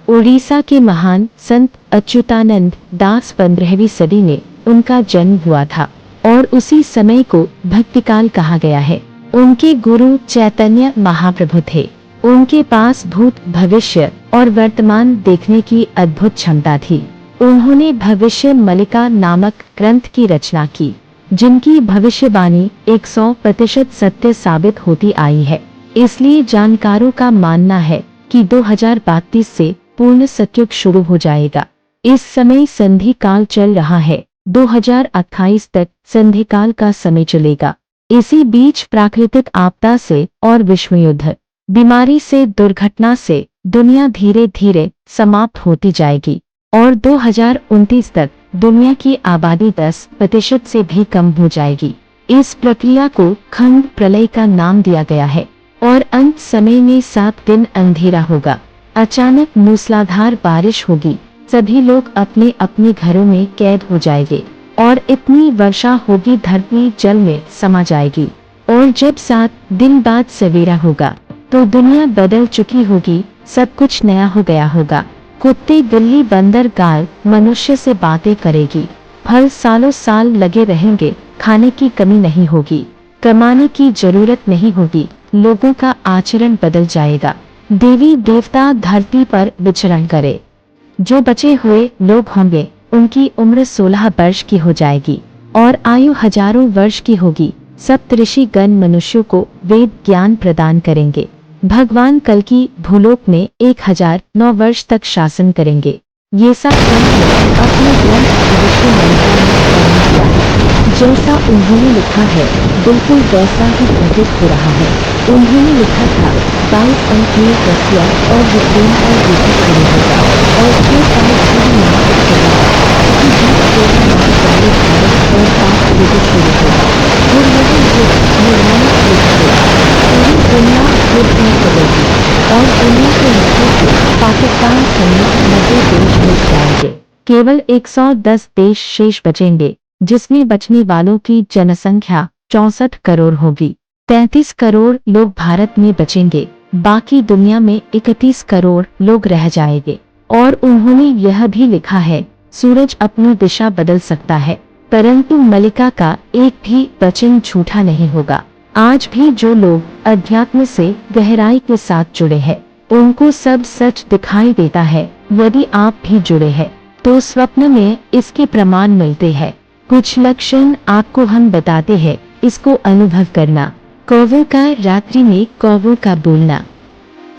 उड़ीसा के महान संत अच्युतानंद दास 15वीं सदी में उनका जन्म हुआ था और उसी समय को भक्तिकाल कहा गया है। उनके गुरु चैतन्य महाप्रभु थे। उनके पास भूत, भविष्य और वर्तमान देखने की अद्भुत क्षमता थी। उन्होंने भविष्य मलिका नामक ग्रंथ की रचना की, जिनकी भविष्यवाणी 100% सत्य साबित होती आई है। इसलिए जानकारों का मानना है कि 2032 से पूर्ण सतयुग शुरू हो जाएगा। इस समय संधि काल चल रहा है। 2028 तक संधि काल का समय चलेगा। इसी बीच प्राकृतिक आपदा से और विश्व युद्ध, बीमारी से, दुर्घटना से दुनिया धीरे धीरे समाप्त होती जाएगी और 2029 तक दुनिया की आबादी 10% से भी कम हो जाएगी। इस प्रक्रिया को खंड प्रलय का नाम दिया गया है और अंत समय में 7 दिन अंधेरा होगा। अचानक मूसलाधार बारिश होगी, सभी लोग अपने अपने घरों में कैद हो जाएंगे और इतनी वर्षा होगी धरती जल में समा जाएगी। और जब 7 दिन बाद सवेरा होगा तो दुनिया बदल चुकी होगी, सब कुछ नया हो गया होगा। कुत्ते, बिल्ली, बंदर, गाय मनुष्य से बातें करेगी। फल सालों साल लगे रहेंगे, खाने की कमी नहीं होगी, कमाने की जरूरत नहीं होगी, लोगों का आचरण बदल जाएगा। देवी देवता धरती पर विचरण करे। जो बचे हुए लोग होंगे उनकी उम्र 16 वर्ष की हो जाएगी और आयु हजारों वर्ष की होगी। सप्तऋषि गण मनुष्यों को वेद ज्ञान प्रदान करेंगे। भगवान कल्कि भूलोक में 1009 वर्ष तक शासन करेंगे। ये सब अपने ग्रंथ भविष्यवाणी में वर्णन किया है। जैसा उन्होंने लिखा है बिल्कुल वैसा ही घटित हो रहा है। उन्होंने लिखा था 22 अंक में रसिया और विक्रम और युद्ध शुरू होगा और फिर और 7 युद्ध शुरू होगा। और यह युद्ध निर्णायक युद्ध होगा। पूरी दुनिया युद्ध में चलेगी और दुनिया के मध्य से पाकिस्तान समेत 90 देश मिल जाएंगे। केवल 110 देश शेष बचेंगे, जिसमें बचने वालों की जनसंख्या 64 करोड़ होगी। 33 करोड़ लोग भारत में बचेंगे, बाकी दुनिया में 31 करोड़ लोग रह जाएंगे। और उन्होंने यह भी लिखा है सूरज अपनी दिशा बदल सकता है, परंतु मलिका का एक भी वचन झूठा नहीं होगा। आज भी जो लोग अध्यात्म से गहराई के साथ जुड़े हैं, उनको सब सच दिखाई देता है। यदि आप भी जुड़े हैं तो स्वप्न में इसके प्रमाण मिलते हैं। कुछ लक्षण आपको हम बताते हैं, इसको अनुभव करना। कौवों का रात्रि में कौवों का बोलना,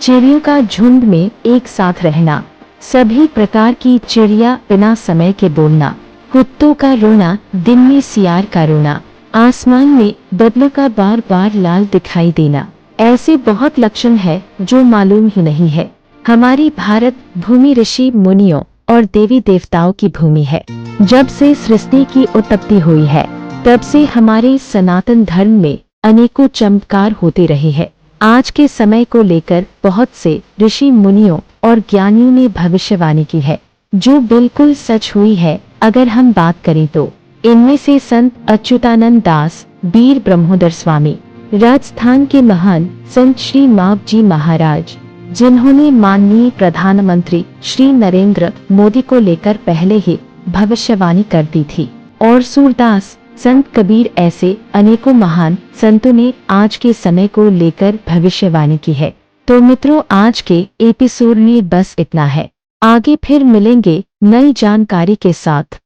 चिड़ियों का झुंड में एक साथ रहना, सभी प्रकार की चिड़िया बिना समय के बोलना, कुत्तों का रोना, दिन में सियार का रोना, आसमान में बादलों का बार बार लाल दिखाई देना। ऐसे बहुत लक्षण है जो मालूम ही नहीं है। हमारी भारत भूमि ऋषि मुनियों और देवी देवताओं की भूमि है। जब से सृष्टि की उत्पत्ति हुई है तब से हमारे सनातन धर्म में अनेकों चमत्कार होते रहे हैं। आज के समय को लेकर बहुत से ऋषि मुनियों और ज्ञानियों ने भविष्यवाणी की है, जो बिल्कुल सच हुई है। अगर हम बात करें तो इनमें से संत अच्युतानंद दास, वीर ब्रह्मोदर स्वामी, राजस्थान के महान संत श्री माव जी महाराज, जिन्होंने माननीय प्रधानमंत्री श्री नरेंद्र मोदी को लेकर पहले ही भविष्यवाणी कर दी थी, और सूरदास, संत कबीर, ऐसे अनेकों महान संतों ने आज के समय को लेकर भविष्यवाणी की है। तो मित्रों, आज के एपिसोड में बस इतना है। आगे फिर मिलेंगे नई जानकारी के साथ।